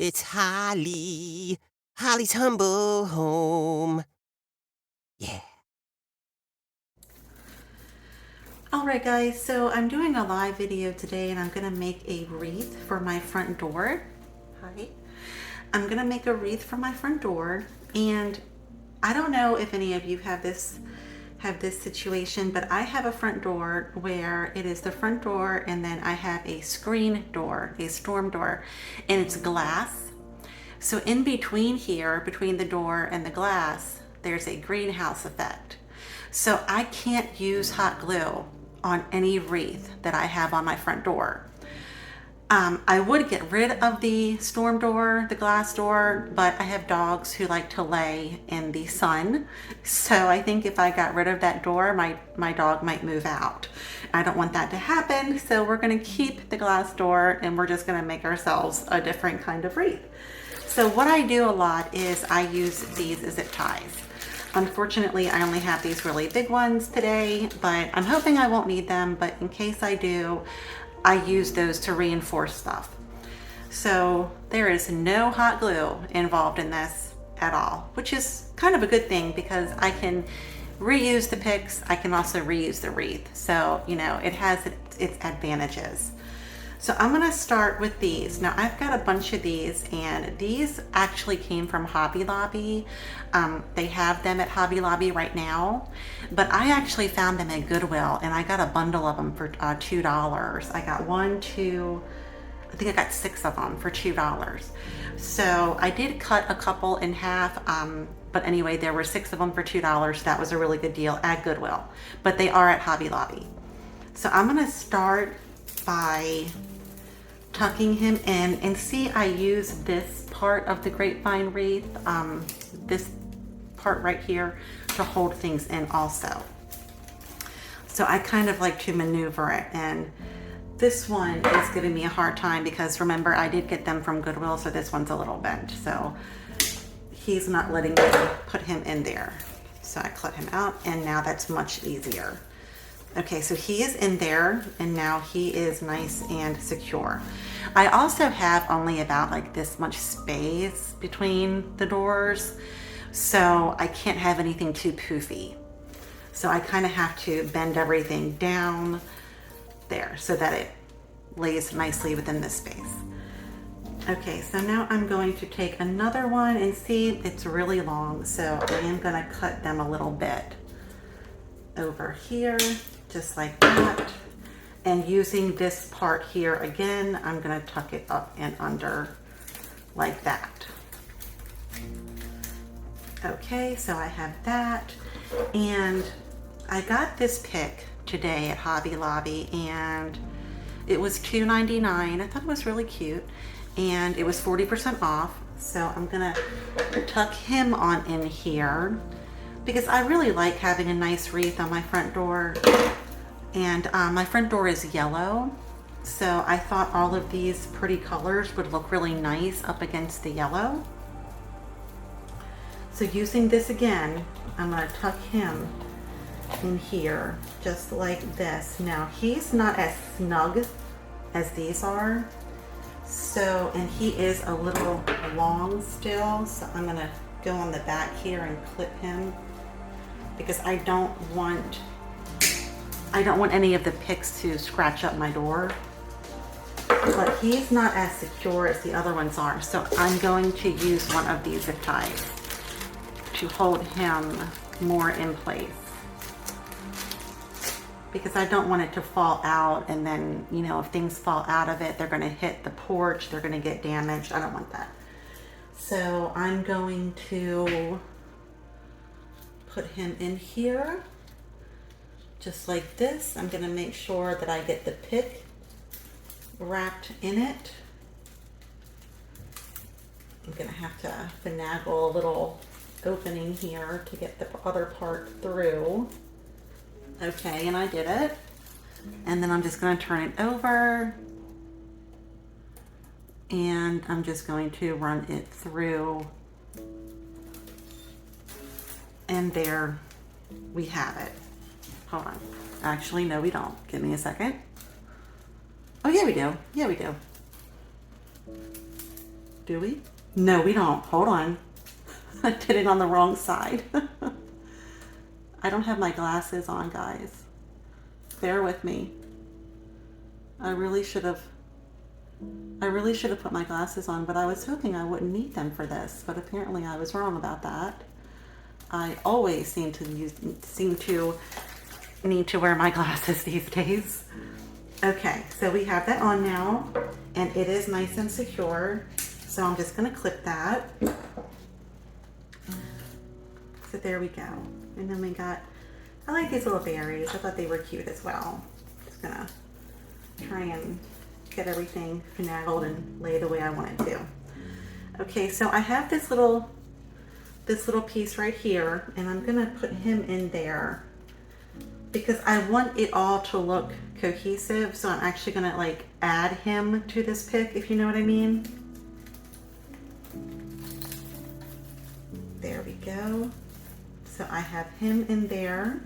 It's Holly. Holly's humble home. Yeah. Alright guys, so I'm doing a live video today and I'm going to make a wreath for my front door. Hi. I'm going to make a wreath for my front door, and I don't know if any of you have this situation, but I have a front door where it is the front door and then I have a screen door, a storm door, and it's glass. So in between here, between the door and the glass, there's a greenhouse effect. So I can't use hot glue on any wreath that I have on my front door. I would get rid of the storm door, the glass door, but I have dogs who like to lay in the sun. So I think if I got rid of that door, my dog might move out. I don't want that to happen. So we're going to keep the glass door and we're just going to make ourselves a different kind of wreath. So what I do a lot is I use these zip ties. Unfortunately, I only have these really big ones today, but I'm hoping I won't need them. But in case I do, I use those to reinforce stuff. So there is no hot glue involved in this at all, which is kind of a good thing because I can reuse the pics. I can also reuse the wreath. So, you know, it has its advantages. So I'm going to start with these. Now I've got a bunch of these, and these actually came from Hobby Lobby. They have them at Hobby Lobby right now, but I actually found them at Goodwill and I got a bundle of them for $2. I got I think I got 6 of them for $2. So I did cut a couple in half, but anyway, there were 6 of them for $2. That was a really good deal at Goodwill, but they are at Hobby Lobby. So I'm going to start by tucking him in, and see, I use this part of the grapevine wreath, this part right here, to hold things in also. So I kind of like to maneuver it, and this one is giving me a hard time because remember, I did get them from Goodwill, so this one's a little bent, so he's not letting me put him in there. So I cut him out, and now that's much easier. Okay, so he is in there and now he is nice and secure. I also have only about like this much space between the doors, so I can't have anything too poofy. So I kind of have to bend everything down there so that it lays nicely within this space. Okay, so now I'm going to take another one, and see, it's really long, so I am going to cut them a little bit over here, just like that. And using this part here again, I'm going to tuck it up and under like that. Okay, so I have that, and I got this pick today at Hobby Lobby, and it was $2.99. I thought it was really cute, and it was 40% off. So I'm gonna tuck him on in here because I really like having a nice wreath on my front door, and my front door is yellow, so I thought all of these pretty colors would look really nice up against the yellow. So using this again, I'm going to tuck him in here just like this. Now he's not as snug as these are, so, and he is a little long still, so I'm going to go on the back here and clip him because I don't want any of the picks to scratch up my door. But he's not as secure as the other ones are, so I'm going to use one of these zip ties to hold him more in place because I don't want it to fall out, and then, you know, if things fall out of it, they're going to hit the porch, they're going to get damaged. I don't want that. So I'm going to put him in here just like this. I'm going to make sure that I get the pick wrapped in it. I'm going to have to finagle a little opening here to get the other part through. Okay, and I did it. And then I'm just going to turn it over, and I'm just going to run it through, and there we have it. Hold on. Actually, no, we don't. Give me a second. Oh, yeah, we do. Yeah, we do. Do we? No, we don't. Hold on. I did it on the wrong side. I don't have my glasses on, guys. Bear with me. I really should have put my glasses on, but I was hoping I wouldn't need them for this, but apparently I was wrong about that. I always seem to need to wear my glasses these days. Okay, so we have that on now, and it is nice and secure. So I'm just gonna clip that. So there we go. And then we got, I like these little berries. I thought they were cute as well. Just gonna try and get everything finagled and lay the way I want it to. Okay, so I have this little piece right here, and I'm gonna put him in there because I want it all to look cohesive. So I'm actually gonna like add him to this pic, if you know what I mean. There we go. So I have him in there,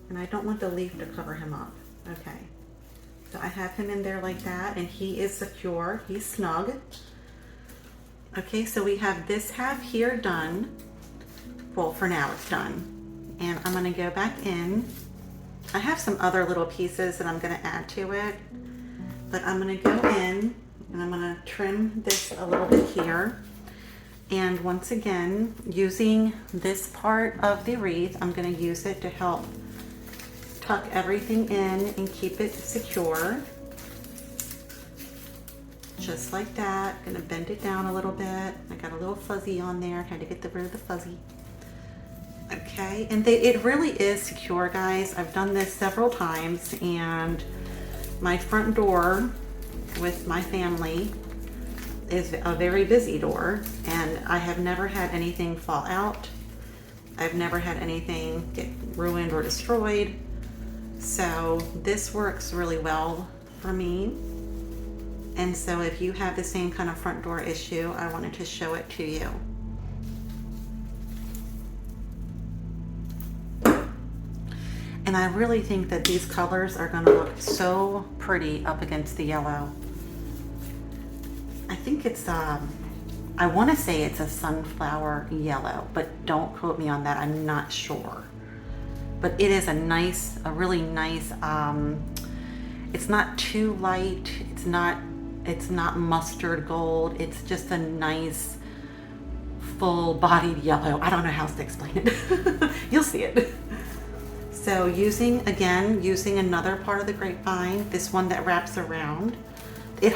and I don't want the leaf to cover him up. Okay. So I have him in there like that, and he is secure, he's snug. Okay, so we have this half here done. Well, for now it's done. And I'm gonna go back in. I have some other little pieces that I'm gonna add to it, but I'm gonna go in and I'm gonna trim this a little bit here. And once again, using this part of the wreath, I'm gonna use it to help tuck everything in and keep it secure. Just like that. Gonna bend it down a little bit. I got a little fuzzy on there. Had to get rid of the fuzzy. Okay, and it really is secure, guys. I've done this several times, and my front door with my family is a very busy door, and I have never had anything fall out. I've never had anything get ruined or destroyed. So this works really well for me. And so if you have the same kind of front door issue, I wanted to show it to you. And I really think that these colors are going to look so pretty up against the yellow. I think it's, I want to say it's a sunflower yellow, but don't quote me on that. I'm not sure. But it is a really nice, it's not too light. It's not mustard gold. It's just a nice full-bodied yellow. I don't know how else to explain it. You'll see it. So using another part of the grapevine, this one that wraps around, it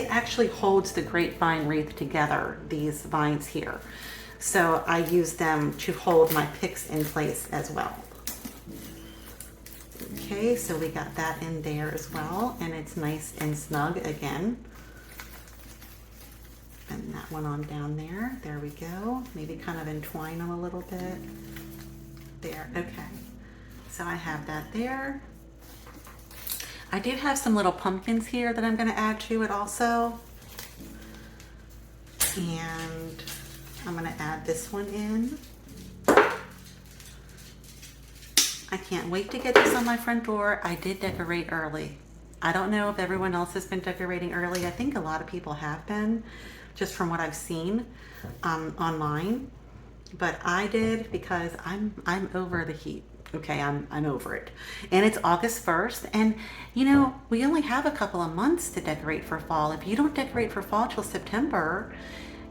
actually holds the grapevine wreath together, these vines here. So I use them to hold my pics in place as well. Okay, so we got that in there as well, and it's nice and snug again. And that one on down there. There we go. Maybe kind of entwine them a little bit. There, okay. So I have that there. I do have some little pumpkins here that I'm going to add to it also. And I'm going to add this one in. I can't wait to get this on my front door. I did decorate early. I don't know if everyone else has been decorating early. I think a lot of people have been, just from what I've seen online. But I did because I'm over the heat. Okay, I'm over it. And it's August 1st, and you know, we only have a couple of months to decorate for fall. If you don't decorate for fall till September,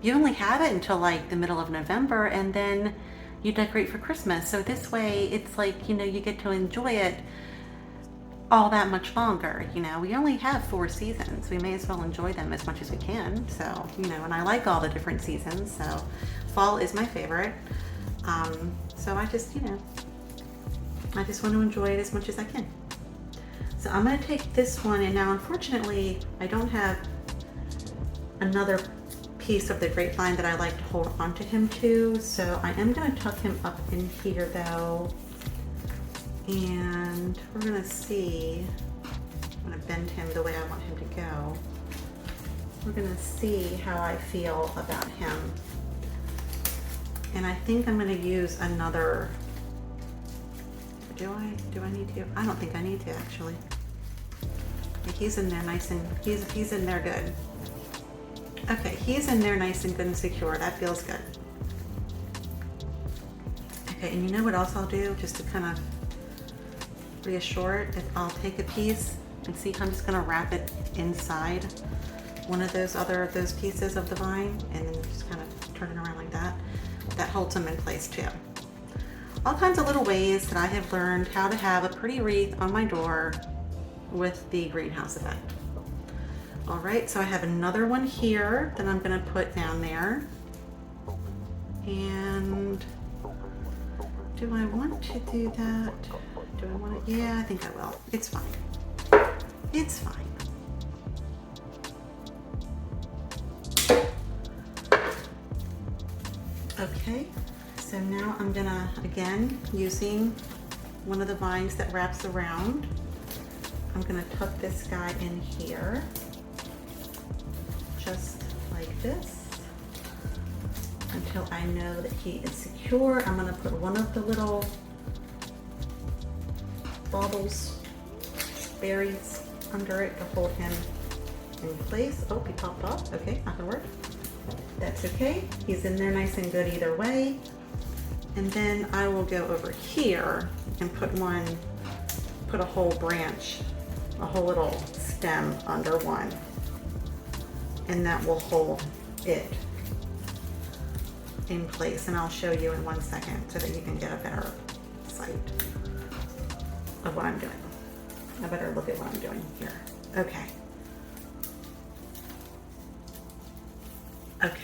you only have it until like the middle of November, and then you decorate for Christmas. So this way, it's like, you know, you get to enjoy it all that much longer. You know, we only have 4 seasons. We may as well enjoy them as much as we can. So, you know, and I like all the different seasons. So fall is my favorite. So I just, you know, I just want to enjoy it as much as I can. So I'm going to take this one, and now unfortunately I don't have another piece of the grapevine that I like to hold onto him to, so I am going to tuck him up in here though, and we're going to see, I'm going to bend him the way I want him to go. We're going to see how I feel about him, and I think I'm going to use another. Do I need to? I don't think I need to actually. He's in there nice and, he's in there good. Okay, he's in there nice and good and secure. That feels good. Okay, and you know what else I'll do just to kind of reassure it? If I'll take a piece and see, I'm just gonna wrap it inside one of those pieces of the vine, and then just kind of turn it around like that. That holds them in place too. All kinds of little ways that I have learned how to have a pretty wreath on my door with the greenhouse effect. All right, so I have another one here that I'm gonna put down there. And do I want to do that? Do I want to? Yeah, I think I will. It's fine. It's fine. Okay, so now I'm gonna, again, using one of the vines that wraps around, I'm gonna tuck this guy in here, just like this, until I know that he is secure. I'm gonna put one of the little baubles, berries under it to hold him in place. Oh, he popped off. Okay, not gonna work. That's okay. He's in there nice and good either way. And then I will go over here and put a whole branch, a whole little stem under one. And that will hold it in place. And I'll show you in 1 second so that you can get a better sight of what I'm doing. A better look at what I'm doing here. Okay. Okay.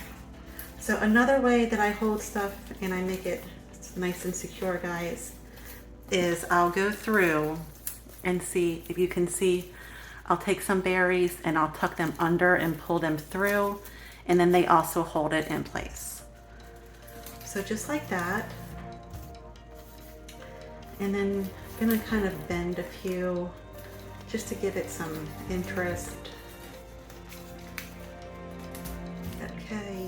So another way that I hold stuff and I make it nice and secure, guys, is I'll go through and see if you can see. I'll take some berries and I'll tuck them under and pull them through, and then they also hold it in place. So just like that. And then I'm gonna kind of bend a few just to give it some interest. Okay.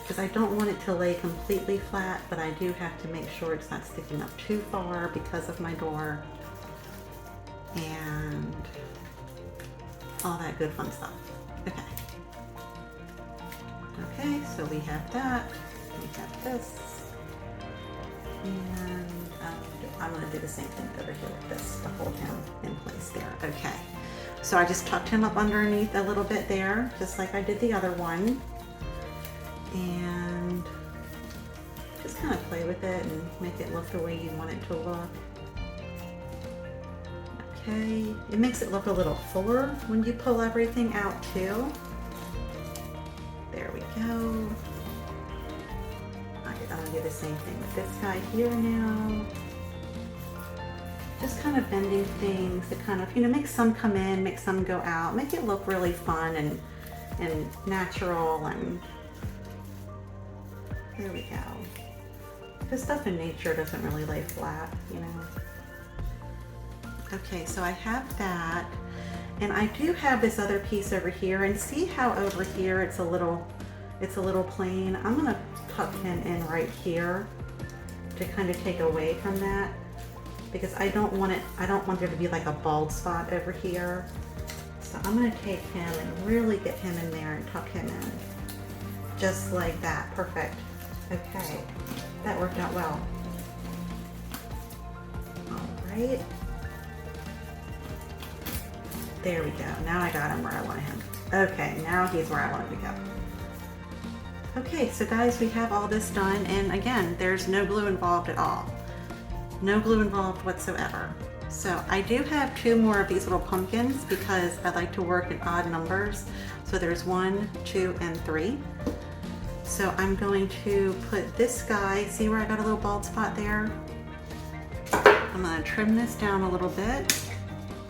Because I don't want it to lay completely flat, but I do have to make sure it's not sticking up too far because of my door and all that good fun stuff. Okay. Okay, so we have that. We have this. And I'm going to do the same thing over here with this to hold him in place there. Okay. So I just tucked him up underneath a little bit there, just like I did the other one. And just kind of play with it and make it look the way you want it to look. Okay, it makes it look a little fuller when you pull everything out too. There we go. I'm gonna do the same thing with this guy here now. Just kind of bending things to kind of, make some come in, make some go out, make it look really fun and natural. And there we go. Because stuff in nature doesn't really lay flat, Okay, so I have that. And I do have this other piece over here, and see how over here it's a little plain. I'm gonna tuck him in right here to kind of take away from that, because I don't want there to be like a bald spot over here. So I'm gonna take him and really get him in there and tuck him in. Just like that, perfect. Okay, that worked out well. All right. There we go. Now I got him where I want him. Okay, now he's where I want him to go. Okay, so guys, we have all this done, and again, there's no glue involved at all. No glue involved whatsoever. So I do have 2 more of these little pumpkins because I like to work in odd numbers. So there's 1, 2, and 3. So I'm going to put this guy, see where I got a little bald spot there? I'm gonna trim this down a little bit.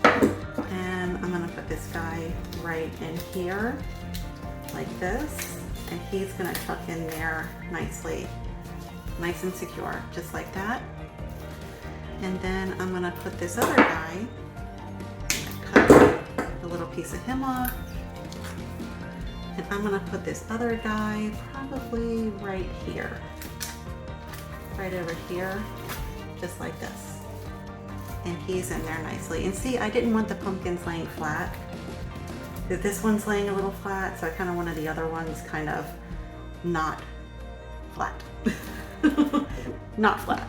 And I'm gonna put this guy right in here, like this. And he's gonna tuck in there nicely, nice and secure, just like that. And then I'm gonna put this other guy, cut a little piece of him off. And I'm gonna put this other guy probably right here, right over here, just like this. And he's in there nicely. And see, I didn't want the pumpkins laying flat. This one's laying a little flat, so I kind of wanted the other ones kind of not flat. Not flat.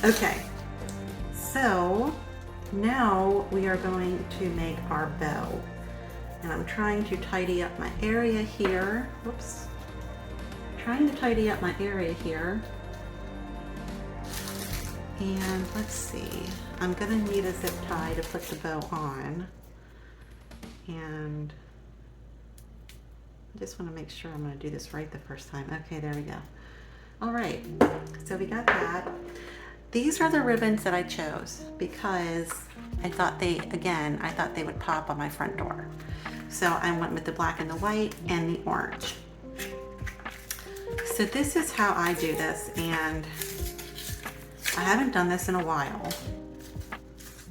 Okay, so now we are going to make our bow. And I'm trying to tidy up my area here. Whoops. Trying to tidy up my area here. And let's see, I'm gonna need a zip tie to put the bow on. And I just wanna make sure I'm gonna do this right the first time. Okay, there we go. All right, so we got that. These are the ribbons that I chose because I thought they would pop on my front door. So I went with the black and the white and the orange. So this is how I do this, and I haven't done this in a while,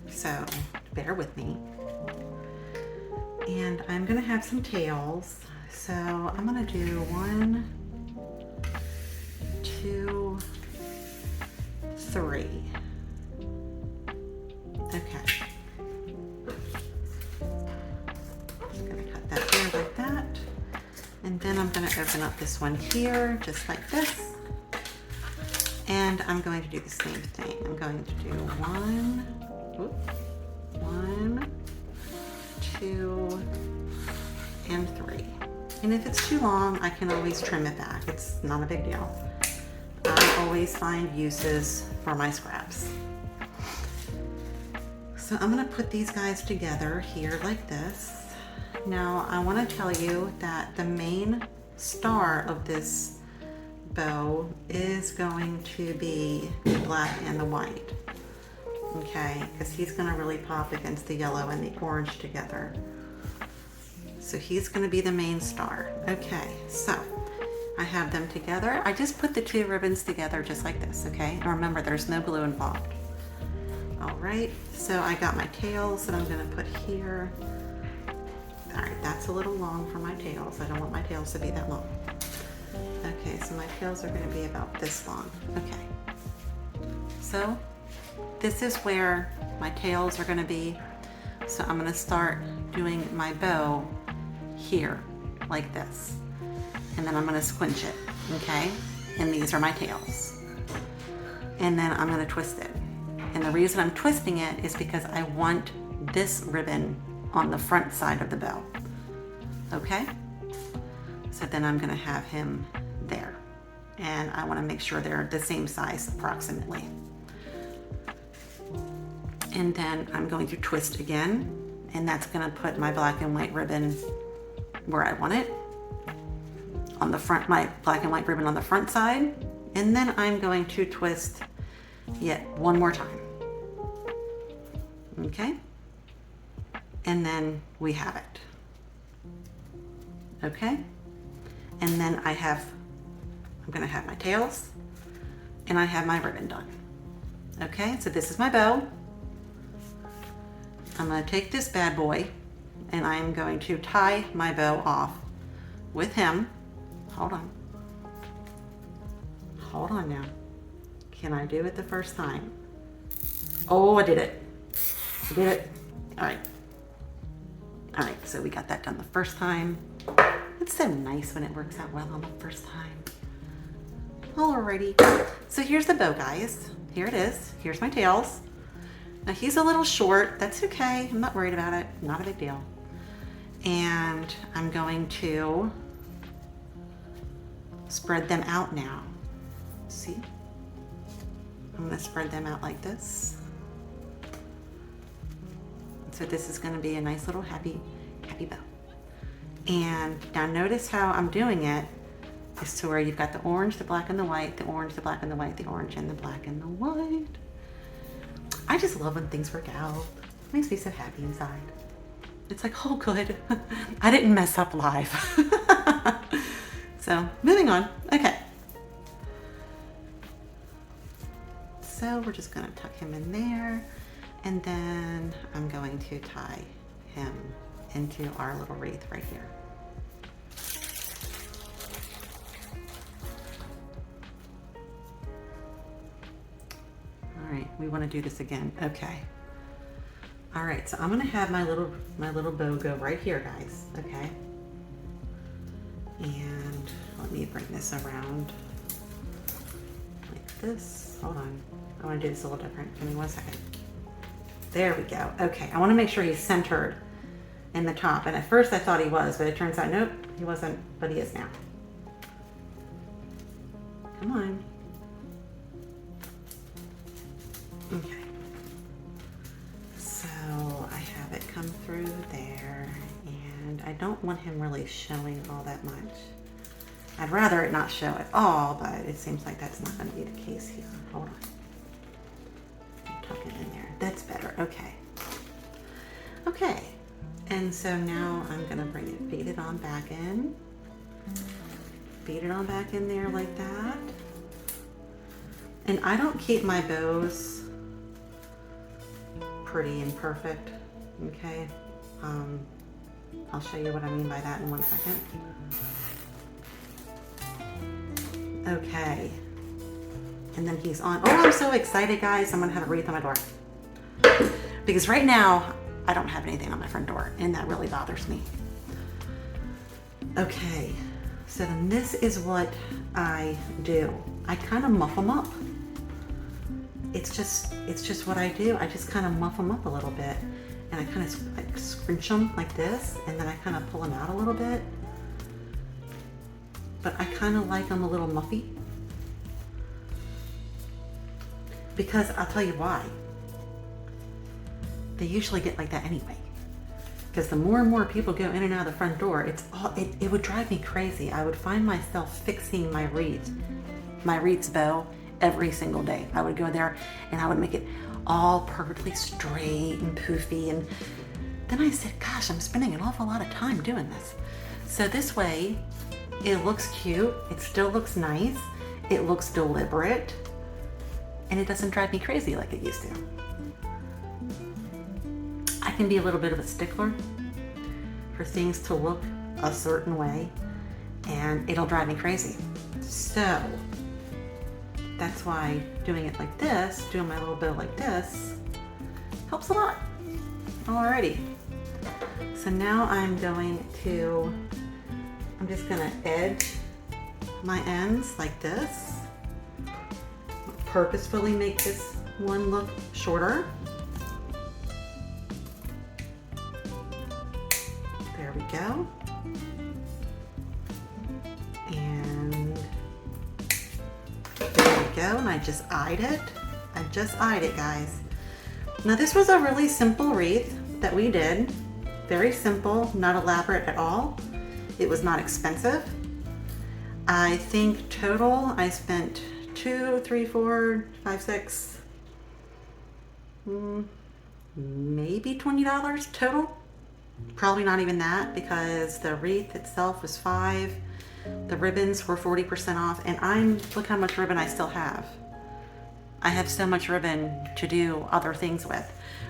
so bear with me. And I'm gonna have some tails. So I'm gonna do 1, 2, 3. Okay. Just gonna cut that there like that. And then I'm gonna open up this one here, just like this. And I'm going to do the same thing. I'm going to do 1, 2, and 3. And if it's too long, I can always trim it back. It's not a big deal. I always find uses for my scraps. So I'm gonna put these guys together here like this. Now I wanna tell you that the main star of this bow is going to be the black and the white. Okay, because he's gonna really pop against the yellow and the orange together. So he's gonna be the main star. Okay, so I have them together. I just put the 2 ribbons together just like this, okay? And remember, there's no glue involved. All right, so I got my tails that I'm gonna put here. All right, that's a little long for my tails. I don't want my tails to be that long. Okay, so my tails are gonna be about this long. Okay, so this is where my tails are gonna be. So I'm gonna start doing my bow here, like this. And then I'm gonna squinch it, okay? And these are my tails. And then I'm gonna twist it. And the reason I'm twisting it is because I want this ribbon on the front side of the bow, okay? So then I'm gonna have him there. And I wanna make sure they're the same size approximately. And then I'm going to twist again, and that's gonna put my black and white ribbon where I want it. On the front, my black and white ribbon on the front side. And then I'm going to twist yet one more time. Okay? And then we have it. Okay? And then I'm gonna have my tails, and I have my ribbon done. Okay, so this is my bow. I'm gonna take this bad boy, and I'm going to tie my bow off with him. Hold on. Hold on now. Can I do it the first time? Oh, I did it. I did it. All right. All right, so we got that done the first time. It's so nice when it works out well on the first time. Alrighty. So here's the bow, guys. Here it is. Here's my tails. Now he's a little short. That's okay. I'm not worried about it. Not a big deal. And I'm going to spread them out now. See? I'm going to spread them out like this. So this is going to be a nice little happy bow. And now notice how I'm doing it is to where you've got the orange, the black, and the white, the orange, the black, and the white, the orange, and the black, and the white. I just love when things work out. It makes me so happy inside. It's like, oh, good. I didn't mess up live. So moving on. Okay. So we're just gonna tuck him in there, and then I'm going to tie him into our little wreath right here. All right, we want to do this again. Okay. All right, so I'm gonna have my little bow go right here, guys, okay? And let me bring this around like this. Hold on, I wanna do this a little different. Give me 1 second. There we go. Okay, I wanna make sure he's centered in the top. And at first I thought he was, but it turns out, nope, he wasn't, but he is now. Come on. Okay. So I have it come through there, and I don't want him really showing all that much. I'd rather it not show at all, but it seems like that's not going to be the case here. Hold on. Tuck it in there. That's better. Okay. Okay. And so now I'm going to bring it, feed it on back in. Feed it on back in there like that. And I don't keep my bows pretty and perfect, okay? I'll show you what I mean by that in 1 second. Okay. And then he's on. Oh, I'm so excited, guys. I'm gonna have a wreath on my door. Because right now, I don't have anything on my front door, and that really bothers me. Okay, so then this is what I do. I kind of muff them up. It's just what I do. I just kind of muff them up a little bit, and I kind of like scrunch them like this, and then I kind of pull them out a little bit. But I kind of like them a little muffy, because I'll tell you why. They usually get like that anyway. Because the more and more people go in and out of the front door, it would drive me crazy. I would find myself fixing my wreath's bow every single day. I would go there and I would make it all perfectly straight and poofy. And then I said, gosh, I'm spending an awful lot of time doing this. So this way, it looks cute. It still looks nice. It looks deliberate. And it doesn't drive me crazy like it used to. I can be a little bit of a stickler for things to look a certain way, and it'll drive me crazy. So that's why doing it like this, doing my little bow like this, helps a lot. Alrighty. So now I'm just gonna edge my ends like this. Purposefully make this one look shorter. There we go. And there we go. And I just eyed it. I just eyed it, guys. Now this was a really simple wreath that we did. Very simple, not elaborate at all. It was not expensive. I think total I spent $2, $3, $4, $5, $6, maybe $20 total. Probably not even that, because the wreath itself was $5. The ribbons were 40% off, and look how much ribbon I still have. I have so much ribbon to do other things with.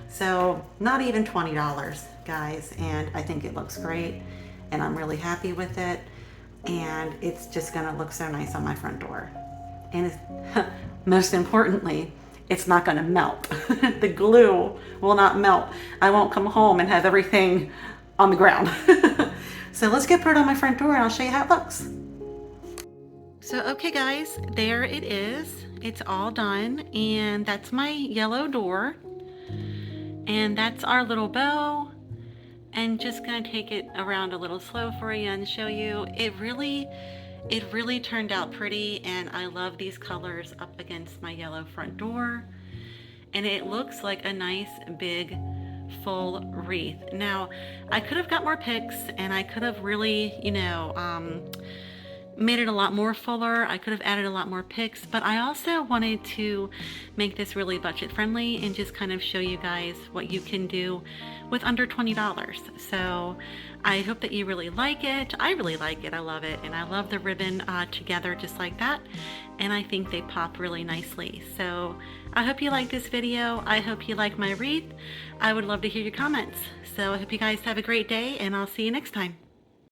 So not even $20, guys, and I think it looks great, and I'm really happy with it, and it's just gonna look so nice on my front door. And most importantly, it's not gonna melt. The glue will not melt. I won't come home and have everything on the ground. So let's get put it on my front door and I'll show you how it looks. So, okay guys, there it is. It's all done, and that's my yellow door. And that's our little bow. And just gonna take it around a little slow for you and show you. It really turned out pretty, and I love these colors up against my yellow front door. And it looks like a nice big full wreath. Now, I could have got more pics, and I could have really, made it a lot more fuller. I could have added a lot more pics, but I also wanted to make this really budget friendly and just kind of show you guys what you can do with under $20. So I hope that you really like it. I really like it. I love it. And I love the ribbon together just like that. And I think they pop really nicely. So I hope you like this video. I hope you like my wreath. I would love to hear your comments. So I hope you guys have a great day, and I'll see you next time.